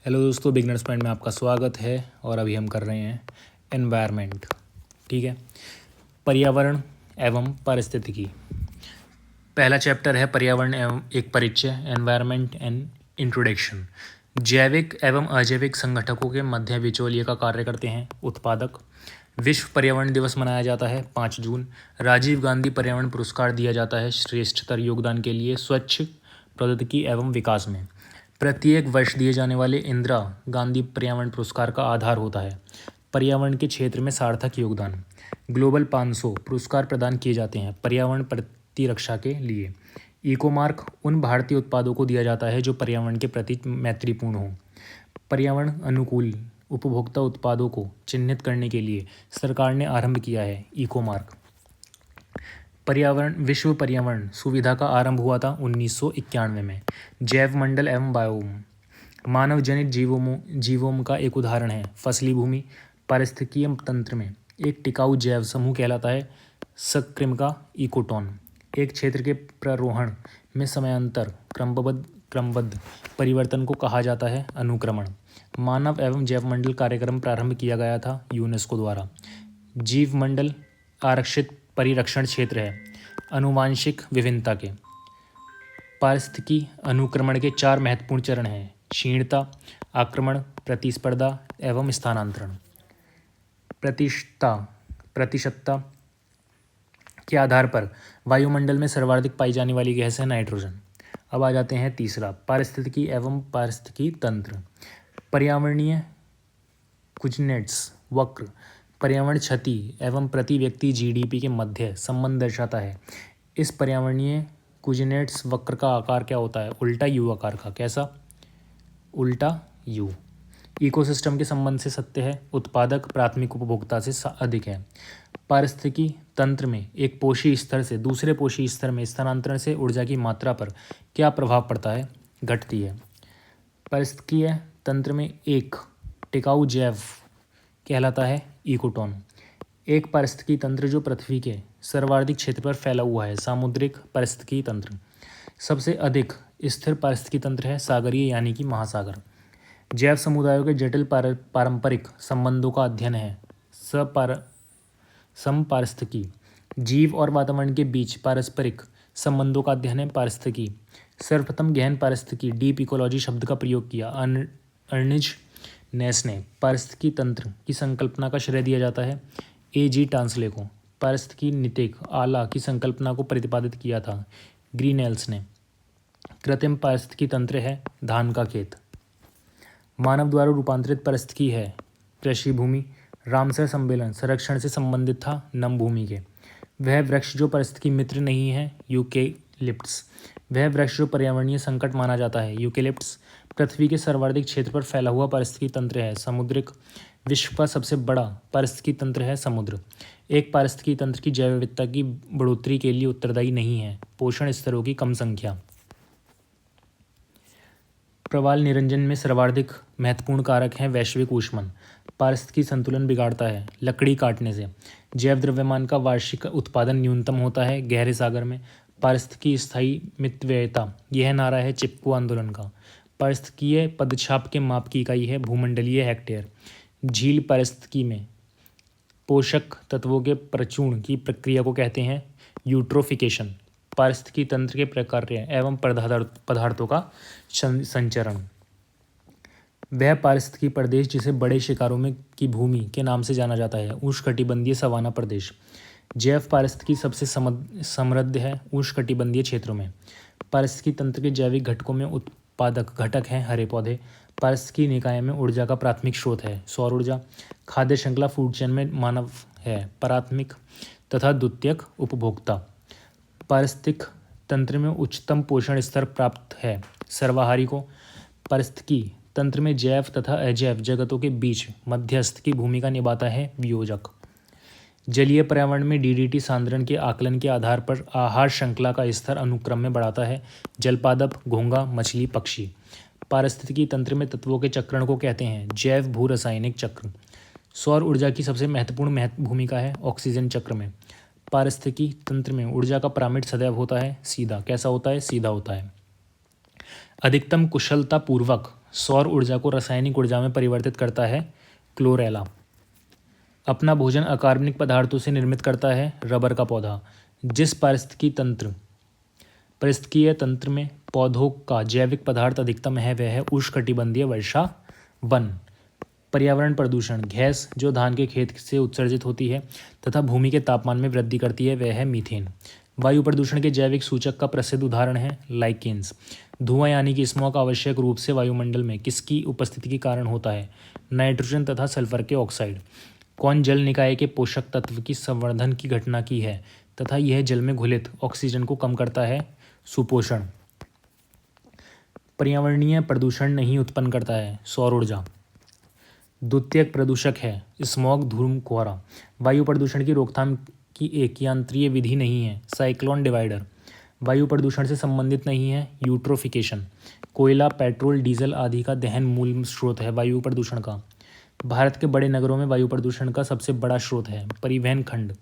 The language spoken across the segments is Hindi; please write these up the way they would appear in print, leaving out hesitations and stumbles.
हेलो दोस्तों, बिगनर्स पॉइंट में आपका स्वागत है। और अभी हम कर रहे हैं एनवायरनमेंट। ठीक है, पर्यावरण एवं पारिस्थितिकी। पहला चैप्टर है पर्यावरण एवं एक परिचय, एनवायरनमेंट एंड इंट्रोडक्शन। जैविक एवं अजैविक संगठकों के मध्य बिचौलिए का कार्य करते हैं उत्पादक। विश्व पर्यावरण दिवस मनाया जाता है 5 जून। राजीव गांधी पर्यावरण पुरस्कार दिया जाता है श्रेष्ठतर योगदान के लिए स्वच्छ प्रौद्योगिकी एवं विकास में। प्रत्येक वर्ष दिए जाने वाले इंदिरा गांधी पर्यावरण पुरस्कार का आधार होता है पर्यावरण के क्षेत्र में सार्थक योगदान। ग्लोबल 500 पुरस्कार प्रदान किए जाते हैं पर्यावरण प्रतिरक्षा के लिए। इको मार्क उन भारतीय उत्पादों को दिया जाता है जो पर्यावरण के प्रति मैत्रीपूर्ण हो। पर्यावरण अनुकूल उपभोक्ता उत्पादों को चिन्हित करने के लिए सरकार ने आरंभ किया है इको मार्क। पर्यावरण विश्व पर्यावरण सुविधा का आरंभ हुआ था 1991 में। जैव मंडल एवं बायोम मानव जनित जीवों का एक उदाहरण है। फसली भूमि पारिस्थितिकीय तंत्र में एक टिकाऊ जैव समूह कहलाता है सक्रिमका इकोटोन। एक क्षेत्र के प्ररोहण में समयांतर क्रमबद्ध परिवर्तन को कहा जाता है अनुक्रमण। मानव एवं जैव मंडल कार्यक्रम प्रारंभ किया गया था यूनेस्को द्वारा। जीव मंडल आरक्षित परिरक्षण क्षेत्र है आनुवांशिक विभिन्नता के। पारिस्थितिकी अनुक्रमण के 4 महत्वपूर्ण चरण हैं: क्षीणता, आक्रमण, प्रतिस्पर्धा एवं स्थानांतरण। प्रतिशतता के आधार पर वायुमंडल में सर्वाधिक पाई जाने वाली गैस है नाइट्रोजन। अब आ जाते हैं तीसरा, पारिस्थितिकी एवं पारिस्थितिकी तंत्र। पर्यावरणीय कुजनेट्स वक्र पर्यावरण क्षति एवं प्रति व्यक्ति जीडीपी के मध्य संबंध दर्शाता है। इस पर्यावरणीय कुजनेट्स वक्र का आकार क्या होता है? उल्टा यू आकार का। कैसा? उल्टा यू। इकोसिस्टम के संबंध से सत्य है उत्पादक प्राथमिक उपभोक्ता से अधिक है। पारिस्थितिकी तंत्र में एक पोषी स्तर से दूसरे पोषी स्तर में स्थानांतरण से ऊर्जा की मात्रा पर क्या प्रभाव पड़ता है? घटती है। पारिस्थितिकीय तंत्र में एक टिकाऊ जैव कहलाता है इकोटोन। एक पारिस्थितिकी तंत्र जो पृथ्वी के सर्वाधिक क्षेत्र पर फैला हुआ है सामुद्रिक पारिस्थितिकी तंत्र। सबसे अधिक स्थिर पारिस्थितिकी तंत्र है सागरीय यानी कि महासागर। जैव समुदायों के जटिल पारंपरिक संबंधों का अध्ययन है समपारिस्थितिकी। जीव और वातावरण के बीच पारस्परिक संबंधों का अध्ययन है पारिस्थितिकी। सर्वप्रथम गहन पारिस्थितिकी डीप इकोलॉजी शब्द का प्रयोग किया अर्निज नेस ने। पारिस्थितिकी तंत्र की संकल्पना का श्रेय दिया जाता है A.G. टांसले को। पारिस्थितिकी नितेक आला की संकल्पना को प्रतिपादित किया था ग्रीनेल्स ने। कृत्रिम पारिस्थितिकी तंत्र है धान का खेत। मानव द्वारा रूपांतरित पारिस्थितिकी है कृषि भूमि। रामसर सम्मेलन संरक्षण से संबंधित था नम भूमि के। वह वृक्ष जो पारिस्थितिकी मित्र नहीं है यूकेलिप्टस। वह वृक्ष जो पर्यावरणीय संकट माना जाता है यूकेलिप्टस। पृथ्वी के सर्वाधिक क्षेत्र पर फैला हुआ पारिस्थितिकी तंत्र है समुद्रिक। विश्व का सबसे बड़ा पारिस्थितिकी तंत्र है समुद्र। एक पारिस्थितिकी तंत्र की जैव विविधता की बढ़ोतरी के लिए उत्तरदायी नहीं है पोषण स्तरों की कम संख्या। प्रवाल निरंजन में सर्वाधिक महत्वपूर्ण कारक है वैश्विक ऊष्मन। पारिस्थितिकी संतुलन बिगाड़ता है लकड़ी काटने से। जैव द्रव्यमान का वार्षिक उत्पादन न्यूनतम होता है गहरे सागर में। पारिस्थितिकी स्थायी मितव्ययिता यह नारा है चिपको आंदोलन का। पारिस्थितिकीय पदछाप के माप की इकाई है भूमंडलीय हेक्टेयर। झील पारिस्थितिकी में पोषक तत्वों के प्रचूर्ण की प्रक्रिया को कहते हैं यूट्रोफिकेशन। पारिस्थितिकी तंत्र के प्रकार्य एवं पदार्थों का संचरण। वह पारिस्थितिकी प्रदेश जिसे बड़े शिकारों में की भूमि के नाम से जाना जाता है उष्णकटिबंधीय सवाना प्रदेश। जैव पारिस्थितिकी सबसे समृद्ध है उष्णकटिबंधीय क्षेत्रों में। पारिस्थितिकी तंत्र के जैविक घटकों में उत्पादक घटक हैं हरे पौधे। पारिस्थितिकी निकाय में ऊर्जा का प्राथमिक स्रोत है सौर ऊर्जा। खाद्य श्रृंखला फूड चेन में मानव है प्राथमिक तथा द्वितीयक उपभोक्ता। पारिस्थितिक तंत्र में उच्चतम पोषण स्तर प्राप्त है सर्वाहारी को। पारिस्थितिकी तंत्र में जैव तथा अजैव जगतों के बीच मध्यस्थ की भूमिका निभाता है वियोजक। जलीय पर्यावरण में डीडीटी सांद्रण के आकलन के आधार पर आहार श्रृंखला का स्तर अनुक्रम में बढ़ाता है जलपादप घोंघा मछली पक्षी। पारिस्थितिकी तंत्र में तत्वों के चक्रण को कहते हैं जैव भू रासायनिक चक्र। सौर ऊर्जा की सबसे महत्वपूर्ण भूमिका है ऑक्सीजन चक्र में। पारिस्थितिकी तंत्र में ऊर्जा का पिरामिड सदैव होता है सीधा। कैसा होता है? सीधा होता है। अधिकतम कुशलता पूर्वक सौर ऊर्जा को रासायनिक ऊर्जा में परिवर्तित करता है क्लोरेला। अपना भोजन अकार्बनिक पदार्थों से निर्मित करता है रबर का पौधा। जिस पारिस्थितिकीय तंत्र में पौधों का जैविक पदार्थ अधिकतम है वह है उष्णकटिबंधीय वर्षा वन। पर्यावरण प्रदूषण गैस जो धान के खेत से उत्सर्जित होती है तथा भूमि के तापमान में वृद्धि करती है वह है मीथेन। वायु प्रदूषण के जैविक सूचक का प्रसिद्ध उदाहरण है लाइकेन्स। धुआं यानी कि स्मॉग आवश्यक रूप से वायुमंडल में किसकी उपस्थिति के कारण होता है? नाइट्रोजन तथा सल्फर के ऑक्साइड। कौन जल निकाय के पोषक तत्व की संवर्धन की घटना की है तथा यह जल में घुलित ऑक्सीजन को कम करता है? सुपोषण। पर्यावरणीय प्रदूषण नहीं उत्पन्न करता है सौर ऊर्जा। द्वितीयक प्रदूषक है स्मॉग धूम कोहरा। वायु प्रदूषण की रोकथाम की एक यांत्रिक विधि नहीं है साइक्लोन डिवाइडर। वायु प्रदूषण से संबंधित नहीं है यूट्रोफिकेशन। कोयला पेट्रोल डीजल आदि का दहन मूल स्रोत है वायु प्रदूषण का। भारत के बड़े नगरों में वायु प्रदूषण का सबसे बड़ा स्रोत है परिवहन खंड।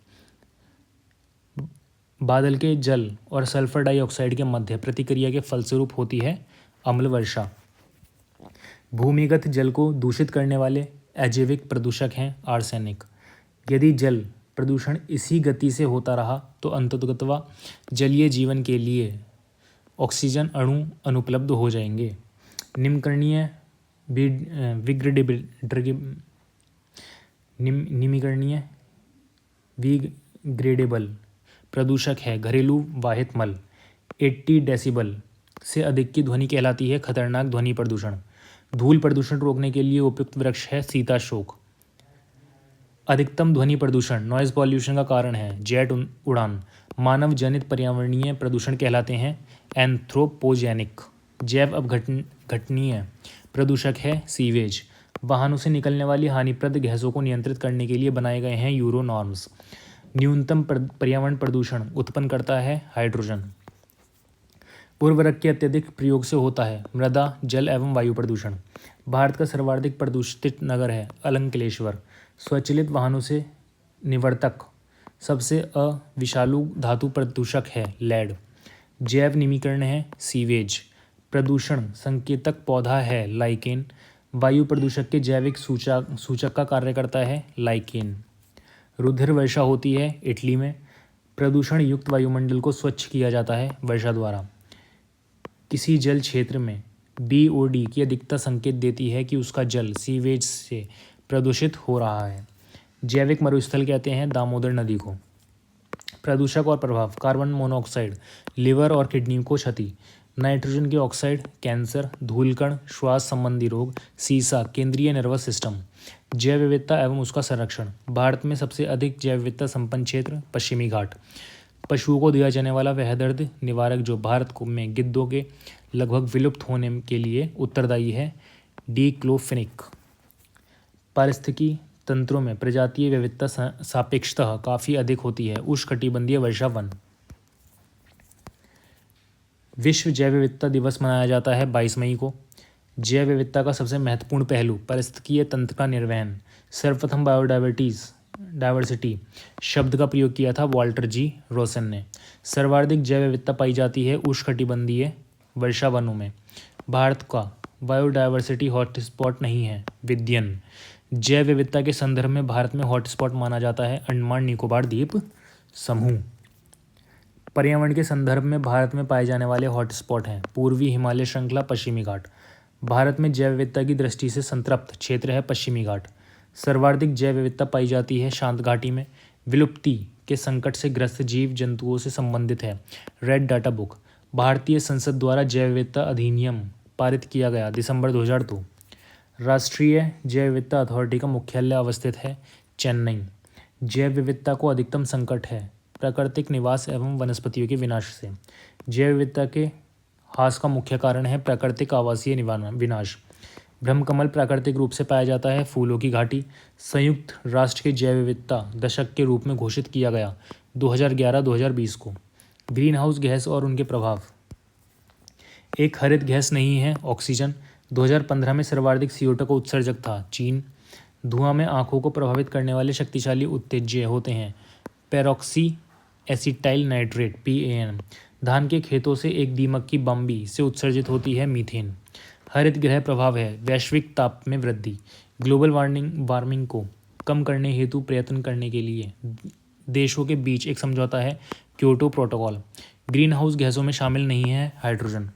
बादल के जल और सल्फर डाइऑक्साइड के मध्य प्रतिक्रिया के फलस्वरूप होती है अम्ल वर्षा। भूमिगत जल को दूषित करने वाले अजैविक प्रदूषक हैं आर्सेनिक। यदि जल प्रदूषण इसी गति से होता रहा तो अंततः जलीय जीवन के लिए ऑक्सीजन अणु अनुपलब्ध हो जाएंगे। निम्नकरणीय विग्रेडेबल प्रदूषक है घरेलू वाहित मल। 80 डेसिबल से अधिक की ध्वनि कहलाती है खतरनाक ध्वनि प्रदूषण। धूल प्रदूषण रोकने के लिए उपयुक्त वृक्ष है सीताशोक। अधिकतम ध्वनि प्रदूषण नॉइज पॉल्यूशन का कारण है जेट उड़ान। मानव जनित पर्यावरणीय प्रदूषण कहलाते हैं एंथ्रोपोजेनिक। जैव अपघटनीय प्रदूषक है सीवेज। वाहनों से निकलने वाली हानिप्रद गैसों को नियंत्रित करने के लिए बनाए गए हैं यूरो नॉर्म्स। न्यूनतम पर्यावरण प्रदूषण उत्पन्न करता है हाइड्रोजन। उर्वरक के अत्यधिक प्रयोग से होता है मृदा जल एवं वायु प्रदूषण। भारत का सर्वाधिक प्रदूषित नगर है अलंकलेश्वर। स्वचालित वाहनों से निवर्तक सबसे अविषालु धातु प्रदूषक है लेड। जैव निमीकरण है सीवेज। प्रदूषण संकेतक पौधा है लाइकेन। वायु प्रदूषक के जैविक सूचक का कार्य करता है लाइकेन। रुधिर वर्षा होती है इटली में। प्रदूषण युक्त वायुमंडल को स्वच्छ किया जाता है वर्षा द्वारा। किसी जल क्षेत्र में BOD की अधिकता संकेत देती है कि उसका जल सीवेज से प्रदूषित हो रहा है। जैविक मरुस्थल कहते हैं दामोदर नदी को। प्रदूषक और प्रभाव कार्बन मोनोऑक्साइड लिवर और किडनी को क्षति। नाइट्रोजन के ऑक्साइड कैंसर। धूलकण श्वास संबंधी रोग। सीसा केंद्रीय नर्वस सिस्टम। जैव विविधता एवं उसका संरक्षण। भारत में सबसे अधिक जैव विविधता संपन्न क्षेत्र पश्चिमी घाट। पशुओं को दिया जाने वाला वह दर्द निवारक जो भारत में गिद्धों के लगभग विलुप्त होने के लिए उत्तरदायी है डिक्लोफेनिक। पारिस्थितिकी तंत्रों में प्रजातीय विविधता सापेक्षतः काफ़ी अधिक होती है उष्णकटिबंधीय वर्षा वन। विश्व जैव विविधता दिवस मनाया जाता है 22 मई को। जैव विविधता का सबसे महत्वपूर्ण पहलू पारिस्थितिकीय तंत्र का निर्वहन। सर्वप्रथम डाइवर्सिटी शब्द का प्रयोग किया था वाल्टर जी रोसन ने। सर्वाधिक जैव विविधता पाई जाती है उष्णकटिबंधीय वर्षा वनों में। भारत का बायोडाइवर्सिटी हॉटस्पॉट नहीं है विद्यन। जैव विविधता के संदर्भ में भारत में हॉटस्पॉट माना जाता है अंडमान निकोबार द्वीप समूह। पर्यावरण के संदर्भ में भारत में पाए जाने वाले हॉटस्पॉट हैं पूर्वी हिमालय श्रृंखला पश्चिमी घाट। भारत में जैव विविधता की दृष्टि से संतृप्त क्षेत्र है पश्चिमी घाट। सर्वाधिक जैव विविधता पाई जाती है शांत घाटी में। विलुप्ति के संकट से ग्रस्त जीव जंतुओं से संबंधित है रेड डाटा बुक। भारतीय संसद द्वारा जैव विविधता अधिनियम पारित किया गया दिसंबर 2002। राष्ट्रीय जैव विविधता अथॉरिटी का मुख्यालय अवस्थित है चेन्नई। जैव विविधता को अधिकतम संकट है प्राकृतिक निवास एवं वनस्पतियों के विनाश से। जैव विविधता के ह्रास का मुख्य कारण है प्राकृतिक आवासीय विनाश। ब्रह्मकमल प्राकृतिक रूप से पाया जाता है फूलों की घाटी। संयुक्त राष्ट्र के जैव विविधता दशक के रूप में घोषित किया गया 2011-2020 को। ग्रीन हाउस गैस और उनके प्रभाव। एक हरित गैस नहीं है ऑक्सीजन। 2015 में सर्वाधिक CO2 का उत्सर्जक था चीन। धुआं में आंखों को प्रभावित करने वाले शक्तिशाली उत्तेज्य होते हैं पेरोक्सी एसिटाइल नाइट्रेट PAN। धान के खेतों से एक दीमक की बम्बी से उत्सर्जित होती है मीथेन। हरित गृह प्रभाव है वैश्विक ताप में वृद्धि। ग्लोबल वार्मिंग को कम करने हेतु प्रयत्न करने के लिए देशों के बीच एक समझौता है क्योटो प्रोटोकॉल। ग्रीन हाउस गैसों में शामिल नहीं है हाइड्रोजन।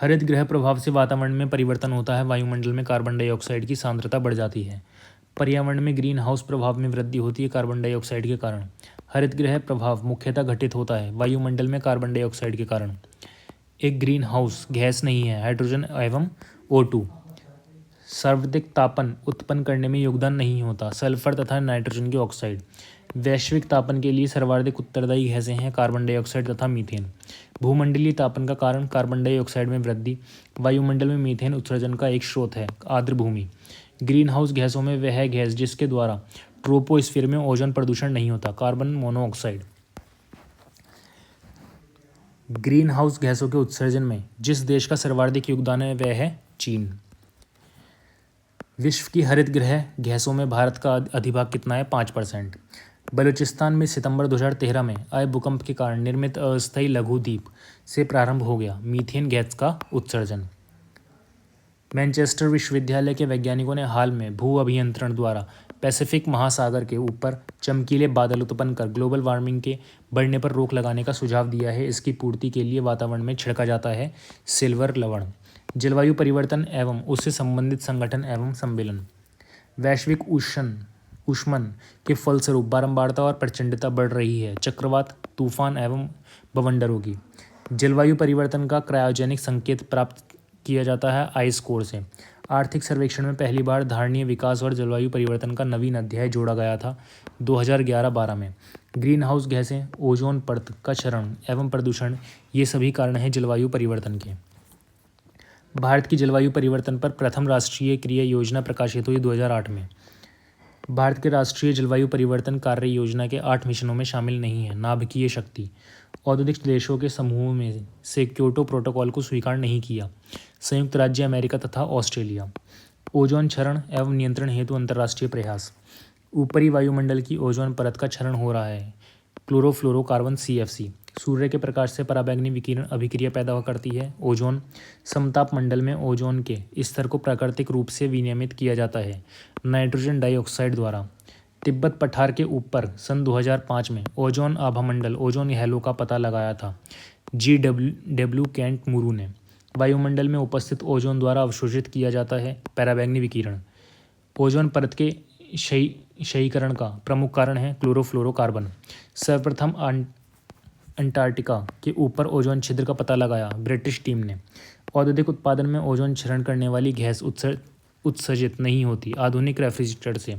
हरित गृह प्रभाव से वातावरण में परिवर्तन होता है, वायुमंडल में कार्बन डाइऑक्साइड की सांद्रता बढ़ जाती है। पर्यावरण में ग्रीन हाउस प्रभाव में वृद्धि होती है कार्बन डाइऑक्साइड के कारण। हरित गृह प्रभाव मुख्यतः घटित होता है वायुमंडल में कार्बन डाइऑक्साइड के कारण। एक ग्रीन हाउस गैस नहीं है हाइड्रोजन एवं O2। सर्वाधिक तापन उत्पन्न करने में योगदान नहीं होता सल्फर तथा नाइट्रोजन के ऑक्साइड। वैश्विक तापन के लिए सर्वाधिक उत्तरदायी गैसें हैं कार्बन डाइऑक्साइड तथा मीथेन। भूमंडलीय तापन का कारण कार्बन डाइऑक्साइड में वृद्धि। वायुमंडल में मीथेन उत्सर्जन का एक स्रोत है आर्द्र भूमि। ग्रीन हाउस गैसों में वह गैस जिसके द्वारा ट्रोपोस्फीयर में ओजोन प्रदूषण नहीं होता कार्बन मोनोऑक्साइड। ग्रीन हाउस गैसों के उत्सर्जन में जिस देश का सर्वाधिक योगदान है वह है चीन। विश्व की हरित गृह गैसों में भारत का अधिभाग कितना है 5%। बलूचिस्तान में सितंबर 2013 में आए भूकंप के कारण निर्मित अस्थायी लघु द्वीप से प्रारंभ हो गया मीथेन गैस का उत्सर्जन। मैनचेस्टर विश्वविद्यालय के वैज्ञानिकों ने हाल में भू अभियंत्रण द्वारा पैसिफिक महासागर के ऊपर चमकीले बादल उत्पन्न कर ग्लोबल वार्मिंग के बढ़ने पर रोक लगाने का सुझाव दिया है। इसकी पूर्ति के लिए वातावरण में छिड़का जाता है सिल्वर लवण। जलवायु परिवर्तन एवं उससे संबंधित संगठन एवं सम्मेलन। वैश्विक ऊष्मन के फलस्वरूप बारंबारता और प्रचंडता बढ़ रही है चक्रवात तूफान एवं बवंडरों की। जलवायु परिवर्तन का क्रायोजेनिक संकेत प्राप्त किया जाता है आइस कोर से। आर्थिक सर्वेक्षण में पहली बार धारणीय विकास और जलवायु परिवर्तन का नवीन अध्याय जोड़ा गया था 2011-12 में। ग्रीन हाउस गैसें ओजोन परत का क्षरण एवं प्रदूषण ये सभी कारण हैं जलवायु परिवर्तन के। भारत की जलवायु परिवर्तन पर प्रथम राष्ट्रीय क्रिया योजना प्रकाशित हुई 2008 में। भारत के राष्ट्रीय जलवायु परिवर्तन कार्य योजना के 8 मिशनों में शामिल नहीं है नाभिकीय शक्ति। औद्योगिक देशों के समूह में से क्योटो प्रोटोकॉल को स्वीकार नहीं किया संयुक्त राज्य अमेरिका तथा ऑस्ट्रेलिया। ओजोन क्षरण एवं नियंत्रण हेतु अंतर्राष्ट्रीय प्रयास। ऊपरी वायुमंडल की ओजोन परत का क्षरण हो रहा है क्लोरोफ्लोरोकार्बन CFC। सूर्य के प्रकाश से पराबैंगनी विकिरण अभिक्रिया पैदा करती है ओजोन। समताप मंडल में ओजोन के स्तर को प्राकृतिक रूप से विनियमित किया जाता है नाइट्रोजन डाइऑक्साइड द्वारा। तिब्बत पठार के ऊपर सन 2005 में ओजोन आभामंडल ओजोन हैलो का पता लगाया था GW केंट मुरू ने। वायुमंडल में उपस्थित ओजोन द्वारा अवशोषित किया जाता है पराबैंगनी विकिरण। ओजोन परत के क्षयीकरण का प्रमुख कारण है क्लोरोफ्लोरोकार्बन। सर्वप्रथम अंटार्कटिका के ऊपर ओजोन छिद्र का पता लगाया ब्रिटिश टीम ने। औद्योगिक उत्पादन में ओजोन क्षरण करने वाली गैस उत्सर्जित नहीं होती आधुनिक रेफ्रिजरेटर से।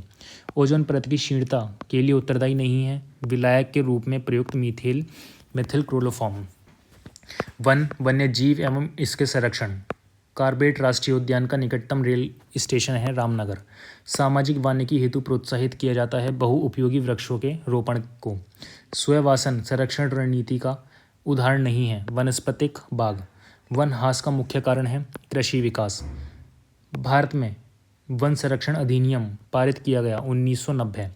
ओजोन परत की क्षीणता के लिए उत्तरदायी नहीं है विलायक के रूप में प्रयुक्त मिथिल क्लोरोफॉर्म। वन्य जीव एवं इसके संरक्षण। कार्बेट राष्ट्रीय उद्यान का निकटतम रेल स्टेशन है रामनगर। सामाजिक वानिकी हेतु प्रोत्साहित किया जाता है बहुउपयोगी वृक्षों के रोपण को। स्वयवासन संरक्षण रणनीति का उदाहरण नहीं है वनस्पतिक बाग। वन ह्रास का मुख्य कारण है कृषि विकास। भारत में वन संरक्षण अधिनियम पारित किया गया 1990।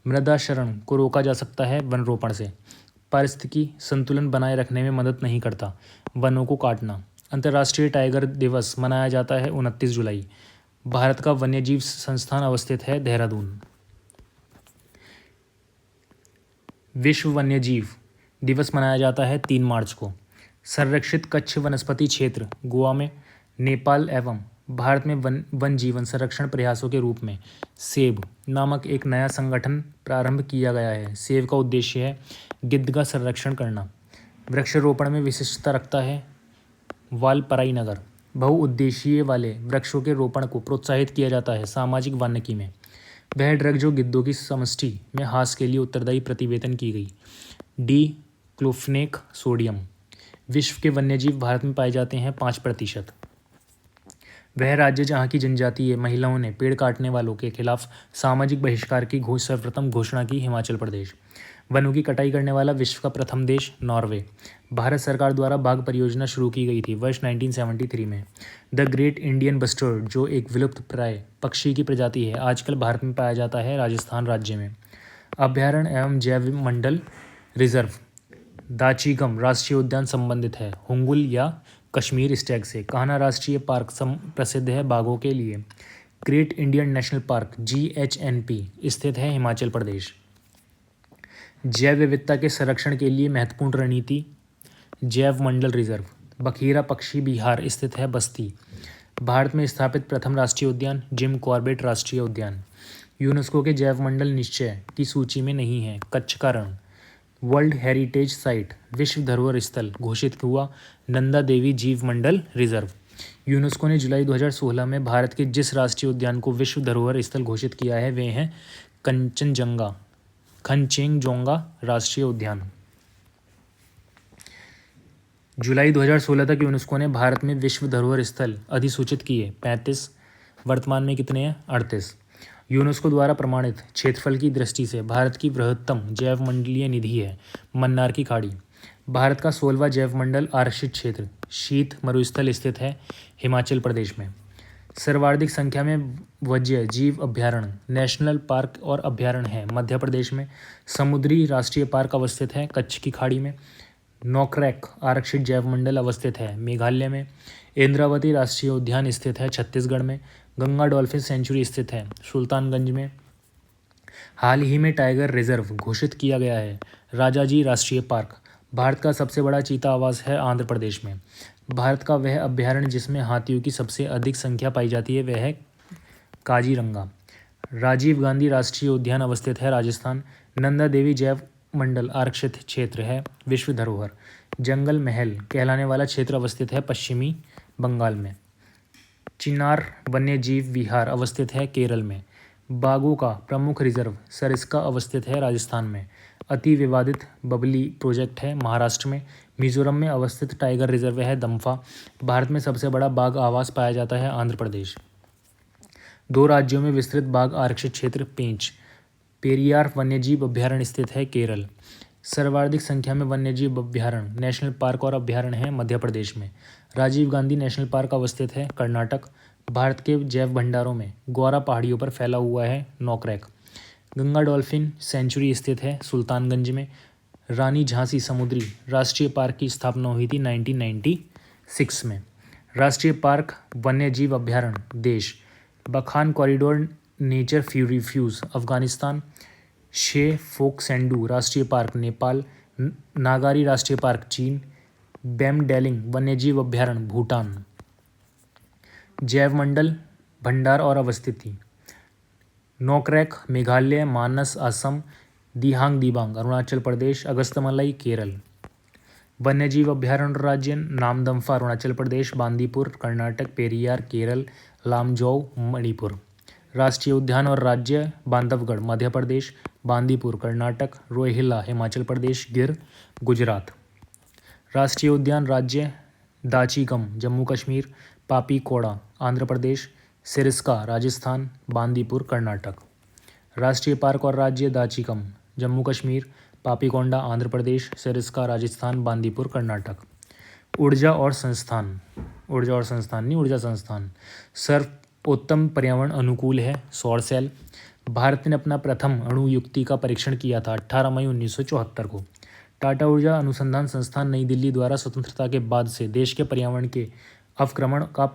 मृदा क्षरण को रोका जा सकता है वन रोपण से। पारिस्थितिकी संतुलन बनाए रखने में मदद नहीं करता वनों को काटना। अंतर्राष्ट्रीय टाइगर दिवस मनाया जाता है 29 जुलाई। भारत का वन्यजीव संस्थान अवस्थित है देहरादून। विश्व वन्यजीव दिवस मनाया जाता है 3 मार्च को। संरक्षित कच्छ वनस्पति क्षेत्र गोवा में। नेपाल एवं भारत में वन जीवन संरक्षण प्रयासों के रूप में सेब नामक एक नया संगठन प्रारंभ किया गया है। सेब का उद्देश्य है गिद्ध का संरक्षण करना। वृक्षारोपण में विशिष्टता रखता है वालपराई नगर। बहुउद्देशीय वाले वृक्षों के रोपण को प्रोत्साहित किया जाता है सामाजिक वानिकी में। वह ड्रग जो गिद्धों की समष्टि में ह्रास के लिए उत्तरदायी प्रतिवेदन की गई डिक्लोफेनेक सोडियम। विश्व के वन्यजीव भारत में पाए जाते हैं 5%। वह राज्य जहाँ की जनजातीय महिलाओं ने पेड़ काटने वालों के खिलाफ सामाजिक बहिष्कार की सर्वप्रथम घोषणा की हिमाचल प्रदेश। वनों की कटाई करने वाला विश्व का प्रथम देश नॉर्वे। भारत सरकार द्वारा बाघ परियोजना शुरू की गई थी वर्ष 1973 में। द ग्रेट इंडियन बस्टर्ड जो एक विलुप्त प्राय पक्षी की प्रजाति है आजकल भारत में पाया जाता है राजस्थान राज्य में। अभ्यारण्य एवं जैव मंडल रिजर्व। दाचीगम राष्ट्रीय उद्यान संबंधित है हुंगुल या कश्मीर स्टैग से। कान्हा राष्ट्रीय पार्क प्रसिद्ध है बाघों के लिए। Great Indian national park GHNP स्थित है हिमाचल प्रदेश। जैव विविधता के संरक्षण के लिए महत्वपूर्ण रणनीति जैव मंडल रिजर्व। बखीरा पक्षी विहार स्थित है बस्ती। भारत में स्थापित प्रथम राष्ट्रीय उद्यान जिम कॉर्बेट राष्ट्रीय उद्यान। यूनेस्को के जैव मंडल निश्चय की सूची में नहीं है कच्छ का रण। वर्ल्ड हेरिटेज साइट विश्व धरोहर स्थल घोषित हुआ नंदा देवी जीव मंडल रिजर्व। यूनेस्को ने जुलाई 2016 में भारत के जिस राष्ट्रीय उद्यान को विश्व धरोहर स्थल घोषित किया है वे हैं खनचेंगजोंगा राष्ट्रीय उद्यान। जुलाई 2016 तक यूनेस्को ने भारत में विश्व धरोहर स्थल अधिसूचित किए 35, वर्तमान में कितने हैं 38। यूनेस्को द्वारा प्रमाणित क्षेत्रफल की दृष्टि से भारत की बृहत्तम जैव मंडलीय निधि है मन्नार की खाड़ी। भारत का 16वां जैव मंडल आरक्षित क्षेत्र शीत मरुस्थल स्थित है हिमाचल प्रदेश में। सर्वाधिक संख्या में वन्य जीव अभ्यारण्य नेशनल पार्क और अभ्यारण्य है मध्य प्रदेश में। समुद्री राष्ट्रीय पार्क अवस्थित है कच्छ की खाड़ी में। नोकरेक आरक्षित जैव मंडल अवस्थित है मेघालय में। इंद्रावती राष्ट्रीय उद्यान स्थित है छत्तीसगढ़ में। गंगा डॉल्फिन सेंचुरी स्थित है सुल्तानगंज में। हाल ही में टाइगर रिजर्व घोषित किया गया है राजाजी राष्ट्रीय पार्क। भारत का सबसे बड़ा चीता आवास है आंध्र प्रदेश में। भारत का वह अभ्यारण्य जिसमें हाथियों की सबसे अधिक संख्या पाई जाती है वह है काजीरंगा। राजीव गांधी राष्ट्रीय उद्यान अवस्थित है राजस्थान। नंदा देवी जैव मंडल आरक्षित क्षेत्र है विश्व धरोहर। जंगल महल कहलाने वाला क्षेत्र अवस्थित है पश्चिमी बंगाल में। चिन्नार वन्यजीव विहार अवस्थित है केरल में। बाघों का प्रमुख रिजर्व सरिस्का अवस्थित है राजस्थान में। अति विवादित बबली प्रोजेक्ट है महाराष्ट्र में। मिजोरम में अवस्थित टाइगर रिजर्व है दम्फा। भारत में सबसे बड़ा बाघ आवास पाया जाता है आंध्र प्रदेश। 2 राज्यों में विस्तृत बाघ आरक्षित क्षेत्र पेंच पेरियार वन्यजीव अभ्यारण्य स्थित है केरल। सर्वाधिक संख्या में वन्यजीव अभ्यारण्य नेशनल पार्क और अभ्यारण्य है मध्य प्रदेश में। राजीव गांधी नेशनल पार्क अवस्थित है कर्नाटक। भारत के जैव भंडारों में गौरा पहाड़ियों पर फैला हुआ है नोकरेक। गंगा डॉल्फिन सेंचुरी स्थित है सुल्तानगंज में। रानी झांसी समुद्री राष्ट्रीय पार्क की स्थापना हुई थी 1996 में। राष्ट्रीय पार्क वन्यजीव अभ्यारण्य देश बखान कॉरिडोर नेचर रिफ्यूज अफगानिस्तान। शे फोकसेंडू राष्ट्रीय पार्क नेपाल। नागारी राष्ट्रीय पार्क चीन। बेमडेलिंग वन्यजीव अभ्यारण्य भूटान। जैव मंडल भंडार और अवस्थिति नोकरेक मेघालय। मानस असम। दिहांग दिबांग अरुणाचल प्रदेश। अगस्तमलाई केरल। वन्यजीव अभ्यारण्य राज्य नामदम्फा अरुणाचल प्रदेश। बांदीपुर कर्नाटक। पेरियार केरल। लामजोउ मणिपुर। राष्ट्रीय उद्यान और राज्य बांधवगढ़ मध्य प्रदेश। बांदीपुर कर्नाटक। रोहिल्ला हिमाचल प्रदेश। गिर गुजरात। राष्ट्रीय उद्यान राज्य दाचीगम जम्मू कश्मीर। पापी कोड़ा आंध्र प्रदेश। सिरस्का राजस्थान। बांदीपुर कर्नाटक। राष्ट्रीय पार्क और राज्य दाचीगम जम्मू कश्मीर। पापीकोंडा आंध्र प्रदेश। सिरस्का राजस्थान। बांदीपुर कर्नाटक। ऊर्जा और संस्थान नहीं ऊर्जा संस्थान सर्वोत्तम पर्यावरण अनुकूल है सौर सेल। भारत ने अपना प्रथम अणु युक्ति का परीक्षण किया था 18 मई 1974 को। टाटा ऊर्जा अनुसंधान संस्थान नई दिल्ली द्वारा स्वतंत्रता के बाद से देश के पर्यावरण के अवक्रमण का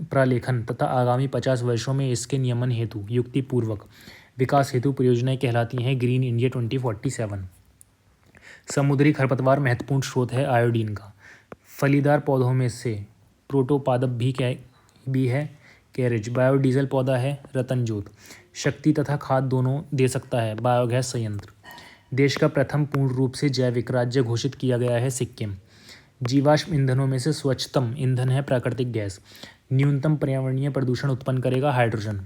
प्रलेखन तथा आगामी 50 वर्षों में इसके नियमन हेतु युक्तिपूर्वक विकास हेतु परियोजनाएं कहलाती हैं ग्रीन इंडिया 2047। समुद्री खरपतवार महत्वपूर्ण स्रोत है आयोडीन का। फलीदार पौधों में से प्रोटोपादप भी है कैरेज। बायोडीजल पौधा है रतनजोत। शक्ति तथा खाद दोनों दे सकता है बायोगैस संयंत्र। देश का प्रथम पूर्ण रूप से जैविक राज्य घोषित किया गया है सिक्किम। जीवाश्म ईंधनों में से स्वच्छतम ईंधन है प्राकृतिक गैस। न्यूनतम पर्यावरणीय प्रदूषण उत्पन्न करेगा हाइड्रोजन।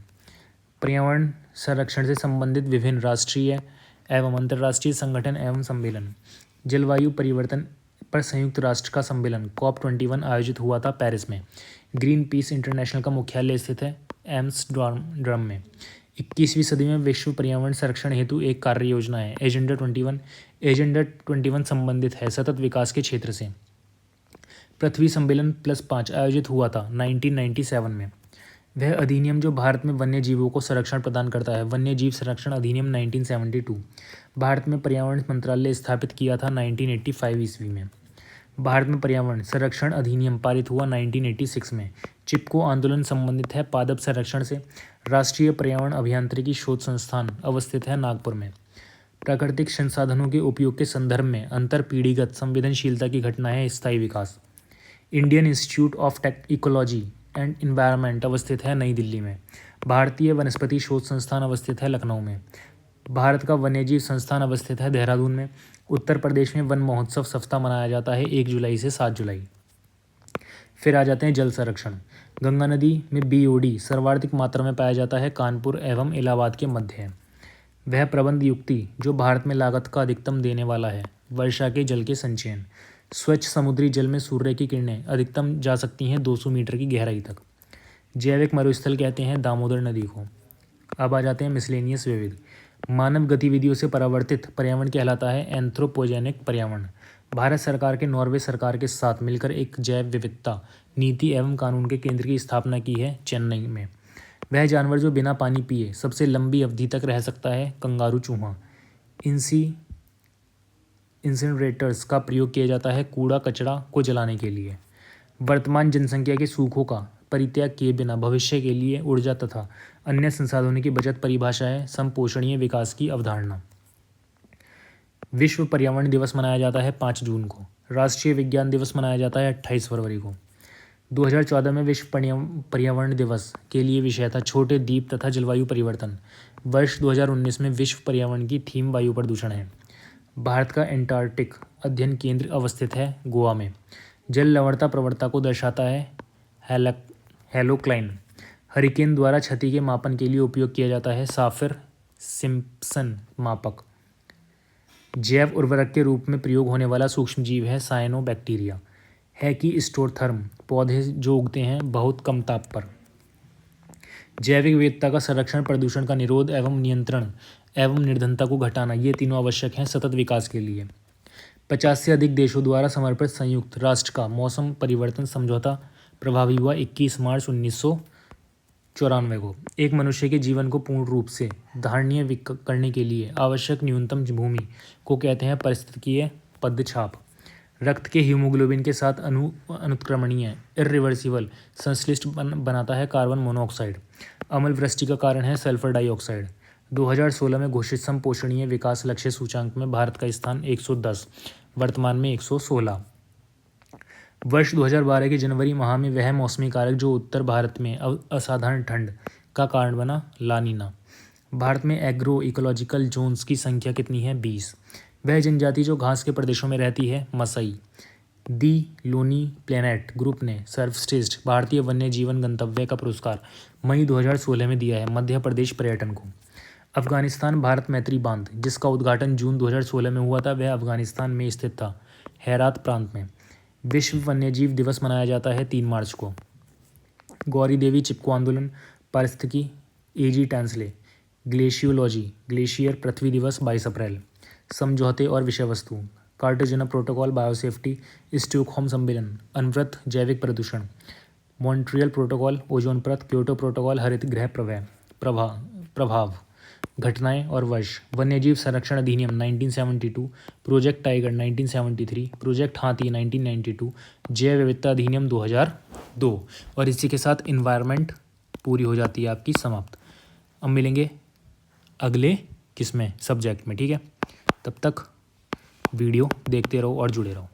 पर्यावरण संरक्षण से संबंधित विभिन्न राष्ट्रीय एवं अंतर्राष्ट्रीय संगठन एवं सम्मेलन। जलवायु परिवर्तन पर संयुक्त राष्ट्र का सम्मेलन COP21 आयोजित हुआ था पेरिस में। ग्रीन पीस इंटरनेशनल का मुख्यालय स्थित है एम्स्टर्डम में। 21वीं सदी में विश्व पर्यावरण संरक्षण हेतु एक कार्य योजना है एजेंडा 21 संबंधित है सतत विकास के क्षेत्र से। पृथ्वी सम्मेलन +5 आयोजित हुआ था 1997 में। वह अधिनियम जो भारत में वन्य जीवों को संरक्षण प्रदान करता है वन्य जीव संरक्षण अधिनियम 1972। भारत में पर्यावरण मंत्रालय स्थापित किया था 1985 ईस्वी में। भारत में पर्यावरण संरक्षण अधिनियम पारित हुआ 1986 में। चिपको आंदोलन संबंधित है पादप संरक्षण से। राष्ट्रीय पर्यावरण अभियांत्रिकी शोध संस्थान अवस्थित है नागपुर में। प्राकृतिक संसाधनों के उपयोग के संदर्भ में अंतर पीढ़ीगत संवेदनशीलता की घटना है स्थायी विकास। Indian Institute of Ecology and Environment अवस्थित है नई दिल्ली में। भारतीय वनस्पति शोध संस्थान अवस्थित है लखनऊ में। भारत का वन्यजीव संस्थान अवस्थित है देहरादून में। उत्तर प्रदेश में वन महोत्सव सप्ताह मनाया जाता है 1 जुलाई से 7 जुलाई। फिर आ जाते हैं जल संरक्षण। गंगा नदी में BOD सर्वाधिक मात्रा में पाया जाता है कानपुर एवं इलाहाबाद के मध्य है। वह प्रबंध युक्ति जो भारत में लागत का अधिकतम देने वाला है। वर्षा के जल के संचयन। स्वच्छ समुद्री जल में सूर्य की किरणें अधिकतम जा सकती हैं 200 मीटर की गहराई तक। जैविक मरुस्थल कहते हैं दामोदर नदी को। अब आ जाते हैं मिसलेनियस विविध। मानव गतिविधियों से परावर्तित पर्यावरण कहलाता है एंथ्रोपोजेनिक पर्यावरण। भारत सरकार के नॉर्वे सरकार के साथ मिलकर एक जैव विविधता नीति एवं कानून के केंद्र की स्थापना की है चेन्नई में। वह जानवर जो बिना पानी पिए सबसे लंबी अवधि तक रह सकता है कंगारू चूहा। इंसिनरेटर्स का प्रयोग किया जाता है कूड़ा कचरा को जलाने के लिए। वर्तमान जनसंख्या के सूखों का परित्याग किए बिना भविष्य के लिए ऊर्जा तथा अन्य संसाधनों की बचत परिभाषा है संपोषणीय विकास की अवधारणा। विश्व पर्यावरण दिवस मनाया जाता है 5 जून को। राष्ट्रीय विज्ञान दिवस मनाया जाता है 28 फरवरी को। 2014 में विश्व पर्यावरण दिवस के लिए विषय था छोटे द्वीप तथा जलवायु परिवर्तन। वर्ष 2019 में विश्व पर्यावरण की थीम वायु प्रदूषण है। भारत का एंटार्कटिक अध्ययन केंद्र अवस्थित है गोवा में। जल लवणता प्रवणता को दर्शाता है हेलोक्लाइन। हरिकेन द्वारा क्षति के मापन के लिए उपयोग किया जाता है साफिर सिम्पसन मापक। जैव उर्वरक के रूप में प्रयोग होने वाला सूक्ष्मजीव है साइनोबैक्टीरिया। है कि स्टोरथर्म पौधे जो उगते हैं बहुत कम ताप पर। जैविक विविधता का संरक्षण, प्रदूषण का निरोध एवं नियंत्रण एवं निर्धनता को घटाना, ये तीनों आवश्यक हैं सतत विकास के लिए। 50 से अधिक देशों द्वारा समर्पित संयुक्त राष्ट्र का मौसम परिवर्तन समझौता प्रभावी हुआ 21 मार्च 1994 को। एक मनुष्य के जीवन को पूर्ण रूप से धारणीय करने के लिए आवश्यक न्यूनतम भूमि को कहते हैं पारिस्थितिकीय पदछाप। रक्त के हीमोग्लोबिन के साथ अनुत्क्रमणीय इरिवर्सिबल संश्लिष्ट बनाता है कार्बन मोनोऑक्साइड। अम्ल वृष्टि का कारण है सल्फर डाइऑक्साइड। 2016 में घोषित संपोषणीय विकास लक्ष्य सूचांक में भारत का स्थान 110, वर्तमान में 116। वर्ष 2012 के जनवरी माह में वह मौसमी कारक जो उत्तर भारत में असाधारण ठंड का कारण बना, लानीना। भारत में एग्रो इकोलॉजिकल जोन्स की संख्या कितनी है? 20। वह जनजाति जो घास के प्रदेशों में रहती है, मसाई। दी लोनी प्लेनेट ग्रुप ने सर्वश्रेष्ठ भारतीय वन्य जीवन गंतव्य का पुरस्कार मई 2016 में दिया है मध्य प्रदेश पर्यटन को। अफगानिस्तान भारत मैत्री बांध, जिसका उद्घाटन जून 2016 में हुआ था, वह अफगानिस्तान में स्थित था, हेरात प्रांत में। विश्व वन्यजीव दिवस मनाया जाता है 3 मार्च को। गौरी देवी चिपको आंदोलन, पारिस्थितिकी AG टैंसले। ग्लेशियोलॉजी, ग्लेशियर पृथ्वी दिवस 22 अप्रैल। समझौते और विषय वस्तु, कार्टेजना प्रोटोकॉल, बायोसेफ्टी, स्टॉकहोम सम्मेलन, अनवरत जैविक प्रदूषण, मॉन्ट्रियल प्रोटोकॉल, ओजोन परत, क्योटो प्रोटोकॉल, हरित गृह प्रभाव, घटनाएं और वर्ष। वन्यजीव संरक्षण अधिनियम 1972, प्रोजेक्ट टाइगर 1973, प्रोजेक्ट हाथी 1992, जैव विविधता अधिनियम 2002। और इसी के साथ इन्वायरमेंट पूरी हो जाती है आपकी समाप्त। अब मिलेंगे अगले किसमें सब्जेक्ट में, ठीक है। तब तक वीडियो देखते रहो और जुड़े रहो।